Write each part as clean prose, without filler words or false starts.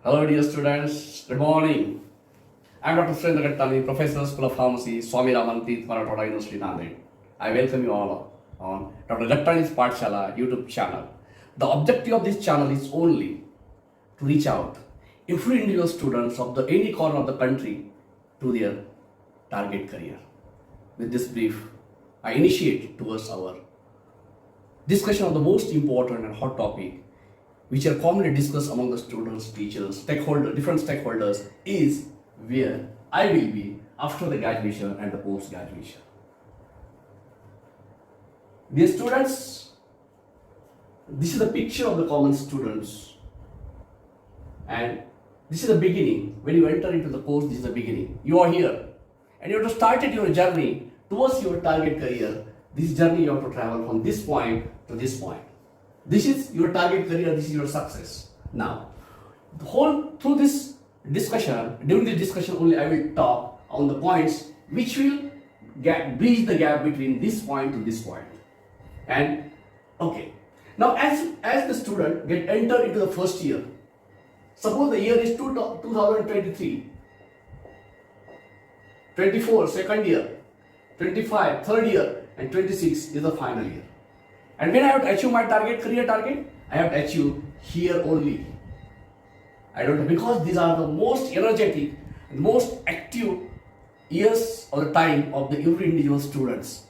Hello dear students, good morning. I am Dr. Surendra Gattani, Professor, School of Pharmacy, Swami Ramanti, Marathwada University, Nanded. I welcome you all on Dr. Gattani's Pathshala YouTube channel. The objective of this channel is only to reach out every individual students of the any corner of the country to their target career. With this brief, I initiate towards our discussion of the most important and hot topic which are commonly discussed among the students, teachers, different stakeholders is where I will be after the graduation and the post-graduation. Dear students, this is the picture of the common students and this is the beginning. When you enter into the course, this is the beginning. You are here and you have to start your journey towards your target career. This journey you have to travel from this point to this point. This is your target career, this is your success. Now, through this discussion, during this discussion only I will talk on the points which will bridge the gap between this point to this point. And okay, now as the student get entered into the first year, suppose the year is 2023, 24 second year, 25 third year, and 26 is the final year. And when I have to achieve my career target, I have to achieve here only. I don't know, because these are the most energetic, most active years or time of the every individual students.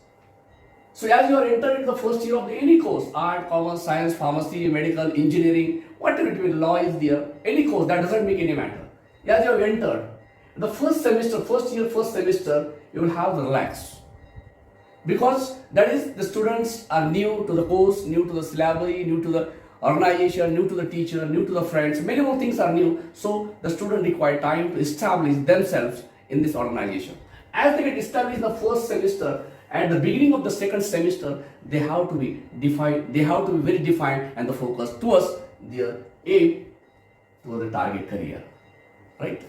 So as you are entering the first year of any course, art, commerce, science, pharmacy, medical, engineering, whatever it will, law is there, any course, that doesn't make any matter. As you have entered, the first semester, you will have the relax. Because that is, the students are new to the course, new to the syllabus, new to the organization, new to the teacher, new to the friends, many more things are new. So the student require time to establish themselves in this organization. As they get established in the first semester, at the beginning of the second semester, they have to be defined, they have to be very defined and the focus towards their aim, towards the target career. Right?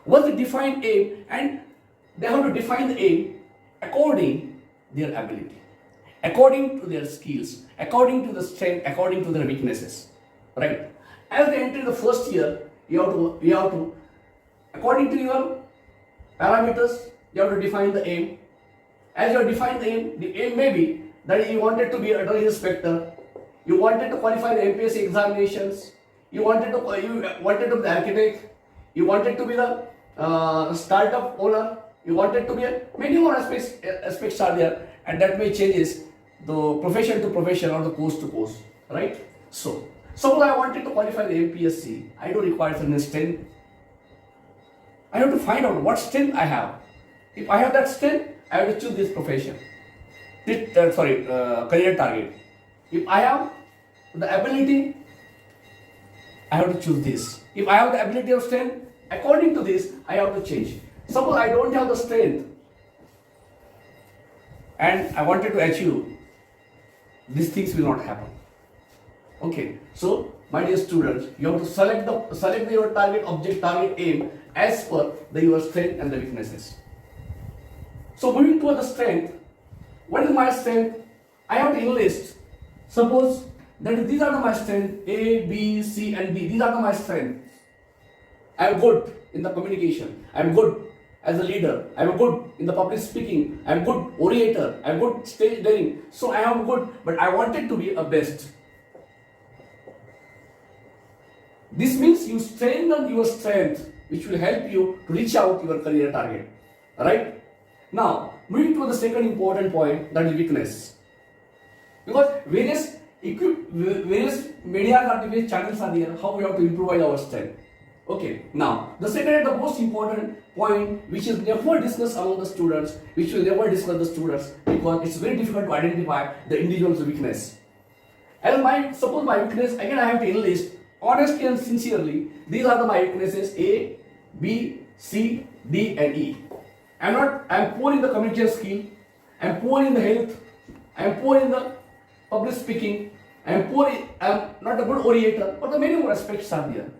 What's the defined aim? And they have to define the aim according their ability, according to their skills, according to the strength, according to their weaknesses, right? As they enter the first year, you have to, according to your parameters, you have to define the aim. As you define the aim may be that you wanted to be a drug inspector, you wanted to qualify the MPSC examinations, you wanted to be the architect, you wanted to be the startup owner, you wanted to be many more aspects are there, and that may changes the profession to profession or the course to course, right? So suppose I wanted to qualify the MPSC, I do require certain strength. I have to find out what strength I have. If I have that strength, I have to choose this profession. Career target. If I have the ability, I have to choose this. If I have the ability of strength, according to this, I have to change. Suppose I don't have the strength and I wanted to achieve, these things will not happen. Okay, so my dear students, you have to select your target object, target aim as per your strength and the weaknesses. So moving toward the strength, what is my strength? I have to enlist. Suppose that these are my strengths, A, B, C and D. These are my strengths. I am good in the communication. I am good as a leader. I am good in the public speaking. I am good orator. I am good stage daring. So I am good, but I wanted to be a best. This means you strengthen your strength, which will help you to reach out your career target. Alright? Now, moving to the second important point, that is weakness. Because various media or various channels are there, how we have to improve our strength. Okay, now the second and the most important point, which is never discussed among the students, which will never discuss the students, because it's very difficult to identify the individual's weakness. And suppose my weakness, again I have to enlist honestly and sincerely. These are my weaknesses: A, B, C, D, and E. I am poor in the communication skill. I am poor in the health. I am poor in the public speaking. I am not a good orator. But the many more aspects are there.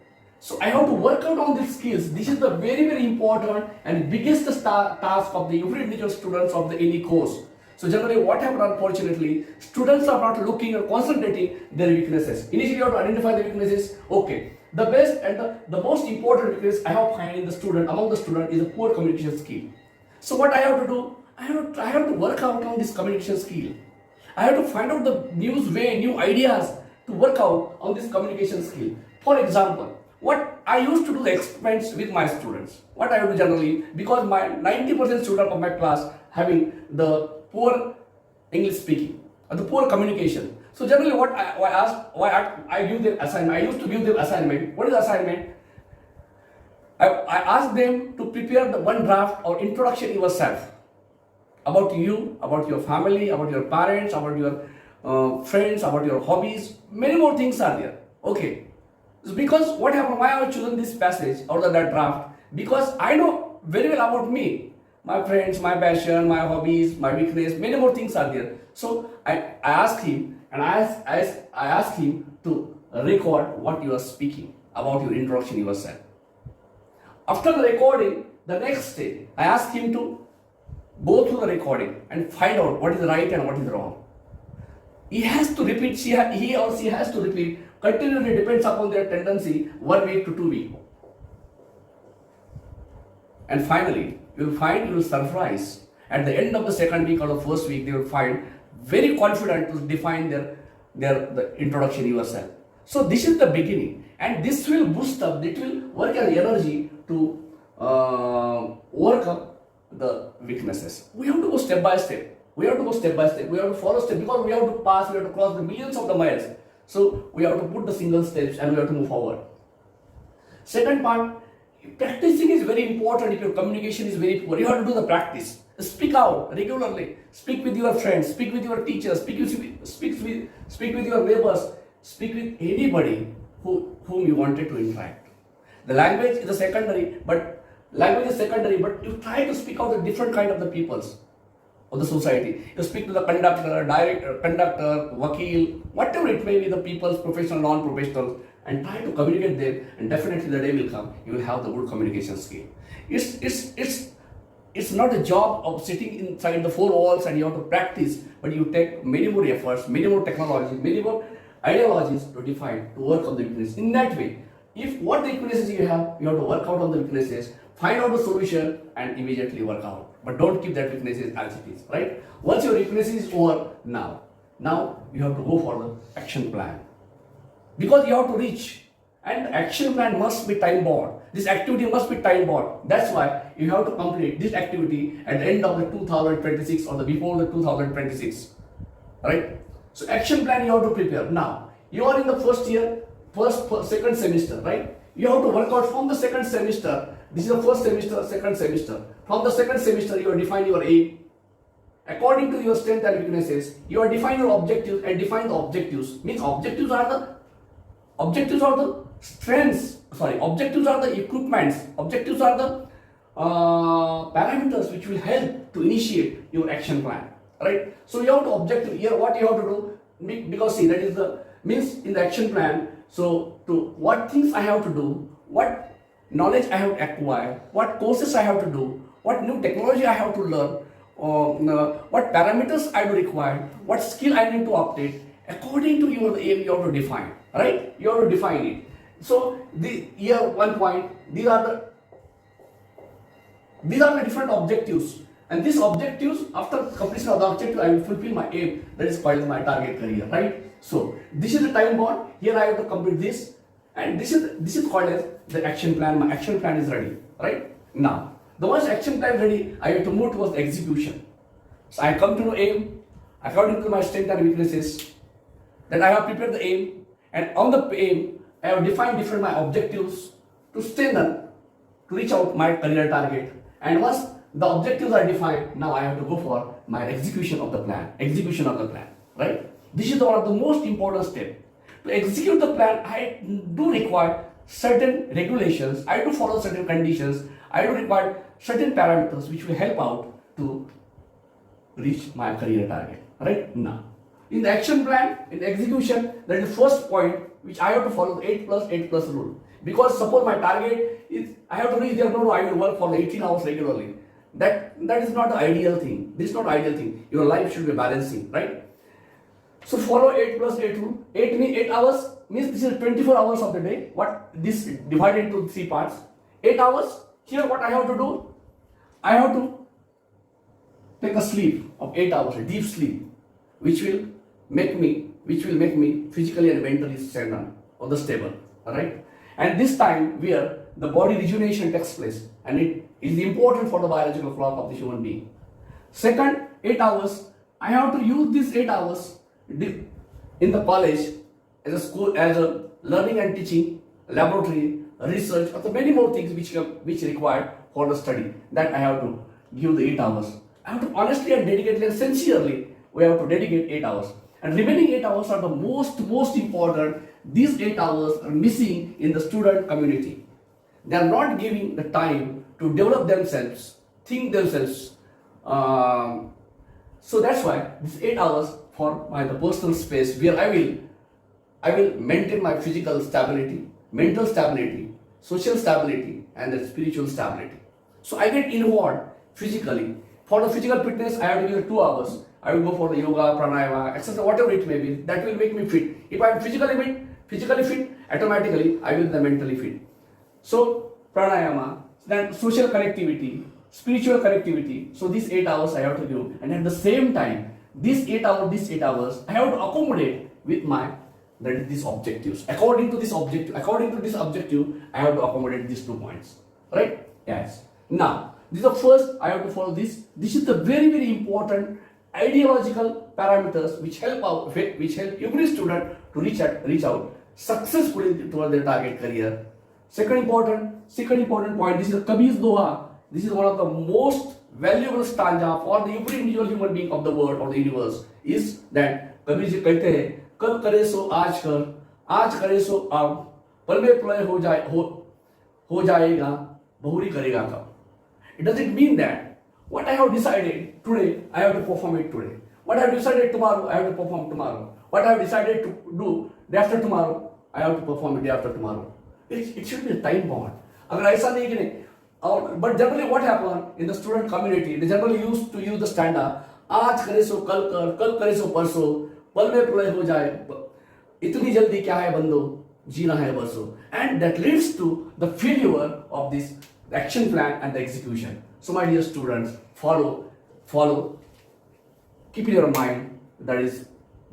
So I have to work out on these skills. This is the very, very important and biggest task of the every individual students of the any course. So generally what happens, unfortunately, students are not looking or concentrating their weaknesses. Initially you have to identify the weaknesses. Okay, the best and the most important weakness I have found in the student, among the student, is a poor communication skill. So what I have to do, I have to work out on this communication skill. I have to find out the new ideas to work out on this communication skill. For example, what I used to do the experiments with my students. What I do generally, because my 90% student of my class having the poor English speaking or the poor communication. So generally what I give them assignment. I used to give them assignment. What is assignment? I ask them to prepare the one draft or introduction yourself. About you, about your family, about your parents, about your friends, about your hobbies. Many more things are there. Okay. So because what happened, why I have chosen this passage out of that draft? Because I know very well about me, my friends, my passion, my hobbies, my weakness, many more things are there. So I asked him, and I asked him to record what you are speaking about your introduction yourself. After the recording, the next day, I asked him to go through the recording and find out what is right and what is wrong. He has to repeat, he or she has to repeat, continually depends upon their tendency, 1 week to 2 weeks. And finally, you will surprise. At the end of the second week or the first week, they will find very confident to define the introduction yourself. So this is the beginning, and this will boost up, it will work as energy to overcome the weaknesses. We have to go step by step. We have to follow step, because we have to pass, we have to cross the millions of the miles. So we have to put the single steps and we have to move forward. Second part, practicing is very important. If your communication is very poor, you have to do the practice. Speak out regularly. Speak with your friends, speak with your teachers, speak with your neighbors, speak with anybody whom you wanted to interact. The language is secondary, but you try to speak out the different kind of the peoples of the society. You speak to the conductor, vakil, whatever it may be, the people's professional, non-professional, and try to communicate them, and definitely the day will come, you will have the good communication skill. It's not a job of sitting inside the four walls and you have to practice, but you take many more efforts, many more technologies, many more ideologies to define, to work on the weakness. In that way, if what the weaknesses you have to work out on the weaknesses, find out the solution and immediately work out. But don't keep that weaknesses as it is, right? Once your weakness is over, now you have to go for the action plan. Because you have to reach, and the action plan must be time bound. This activity must be time bound. That's why you have to complete this activity at the end of the 2026 or the before the 2026, right? So action plan you have to prepare. Now, you are in the first year, second semester, right? You have to work out from the second semester. This is the first semester, second semester. From the second semester, you define your aim. According to your strength and weaknesses, you are define your objectives and define the objectives. Means objectives are the strengths. Objectives are the equipments. Objectives are the parameters which will help to initiate your action plan. Right? So you have to objective here. What you have to do, because see, that is the means in the action plan. So to what things I have to do, what knowledge I have to acquire, what courses I have to do, what new technology I have to learn, what parameters I do require, what skill I need to update. According to your aim, you have to define, right? You have to define it. So the year 1 point, these are the different objectives, and these objectives, after completion of the objective, I will fulfill my aim. That is called my target career, right? So this is the time bound. Here I have to complete this, and this is called as the action plan. My action plan is ready, right? Now, the once action plan is ready, I have to move towards execution. So I come to know aim according to my strengths and weaknesses. Then I have prepared the aim, and on the aim, I have defined different my objectives to strengthen, to reach out my career target. And once the objectives are defined, now I have to go for my execution of the plan. Right? This is one of the most important steps. To execute the plan, I do require certain regulations. I do follow certain conditions. I do require certain parameters which will help out to reach my career target. Right? Now, in the action plan, in the execution, that is the first point which I have to follow the 8+8+ rule. Because suppose my target is I have to reach there, no, I will work for 18 hours regularly. That is not the ideal thing. This is not ideal thing. Your life should be balancing, right? So follow 8 plus 8 rule. 8 hours means this is 24 hours of the day. What this divided into 3 parts. 8 hours. Here what I have to do? I have to take a sleep of 8 hours, a deep sleep, which will make me physically and mentally stand on the stable. Alright? And this time where the body rejuvenation takes place, and it is important for the biological clock of the human being. Second, 8 hours. I have to use these 8 hours in the college, as a school, as a learning and teaching, laboratory, research, or the many more things which required for the study. That I have to give the 8 hours. I have to honestly and dedicatedly and sincerely, we have to dedicate 8 hours. And remaining 8 hours are the most important. These 8 hours are missing in the student community. They are not giving the time to develop themselves, think themselves. So that's why these 8 hours for the personal space where I will maintain my physical stability, mental stability, social stability, and the spiritual stability. So I get involved physically. For the physical fitness, I have to give 2 hours. I will go for the yoga, pranayama, exercise, whatever it may be. That will make me fit. If I am physically fit, automatically I will be mentally fit. So pranayama, then social connectivity, spiritual connectivity. So these 8 hours I have to give, and at the same time, these 8 hours, I have to accommodate with these objectives. According to this objective, I have to accommodate these 2 points. Right? Yes. Now, this is the first. I have to follow this. This is the very important ideological parameters which help every student to reach out successfully toward their target career. Second important point. This is Kabir's Doha. This is one of the most valuable stanza for the every individual human being of the world or the universe. Is that Kabir ji कहते हैं, कल करे सो आज करे सो अब, पल में प्रलय हो जाएगा, बहुरी करेगा कब. It doesn't mean that what I have decided today, I have to perform it today. What I have decided tomorrow, I have to perform tomorrow. What I have decided to do day after tomorrow, I have to perform it day after tomorrow. It should be a time bound. अगर ऐसा नहीं कि नहीं, but generally what happen in the student community, they generally used to use the standard, आज करे सो कल करे सो परसों, पल में प्रलय हो जाए, इतनी जल्दी क्या है बंदो, जीना है बरसों. And that leads to the failure of this action plan and the execution. So my dear students, follow, keep in your mind, that is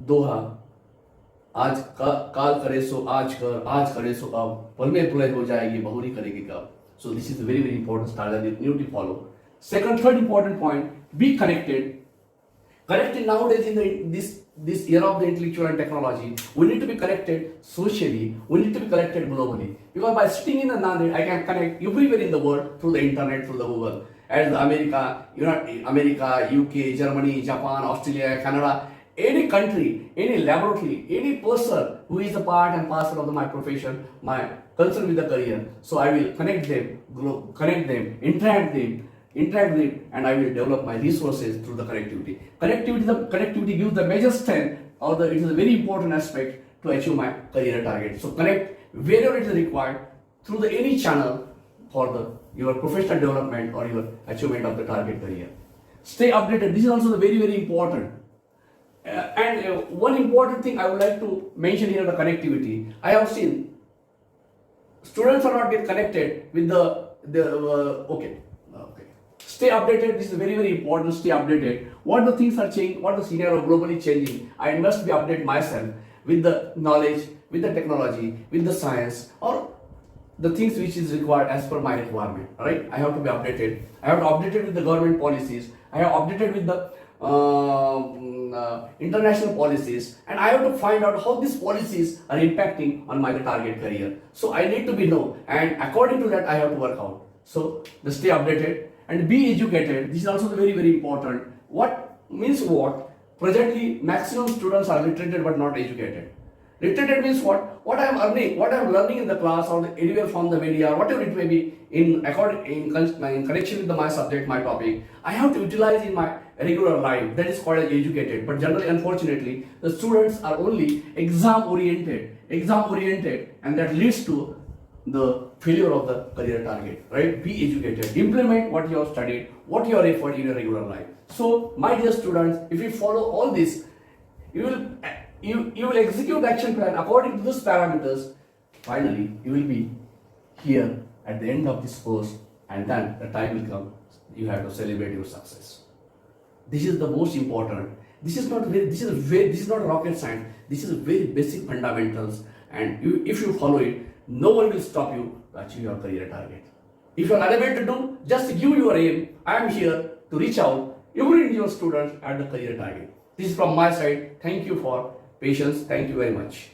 Doha, आज काल करे सो आज करे सो अब, पल में प्रलय हो जाएगी, बहुरी करेगी कब. So this is a very important style that you need to follow. Third important point, be connected. Connected nowadays in this era of the intellectual and technology, we need to be connected socially, we need to be connected globally. Because by sitting in the Nanded, I can connect everywhere in the world through the internet, through the Google. As America, UK, Germany, Japan, Australia, Canada, any country, any laboratory, any person who is a part and parcel of my profession, my concern with the career. So I will connect them, interact them, and I will develop my resources through the connectivity. Connectivity gives the major strength, it is a very important aspect to achieve my career target. So connect wherever it is required through any channel for your professional development or your achievement of the target career. Stay updated. This is also very important. One important thing I would like to mention here, the connectivity. I have seen students are not get connected with okay. Stay updated. This is very important. Stay updated. What the things are changing, what the scenario globally changing. I must be updated myself with the knowledge, with the technology, with the science, or the things which is required as per my requirement. Right? I have to be updated. I have to update it with the government policies. I have updated with the international policies, and I have to find out how these policies are impacting on my target career. So I need to be know, and according to that I have to work out. So stay updated and be educated. This is also very important. What means what? Presently, maximum students are literated but not educated. Literated means what? What I am learning in the class or anywhere from the media, whatever it may be, in connection with my subject, my topic, I have to utilize in my regular life. That is called as educated. But generally, unfortunately, the students are only exam oriented, and that leads to the failure of the career target, right? Be educated, implement what you have studied, what your effort in your regular life. So, my dear students, if you follow all this, you will execute the action plan according to these parameters. Finally, you will be here at the end of this course, and then the time will come. You have to celebrate your success. This is the most important. This is not rocket science. This is very basic fundamentals, and if you follow it, no one will stop you to achieve your career target. If you are unable to do, just give your aim. I am here to reach out every individual student at the career target. This is from my side. Thank you for patience. Thank you very much.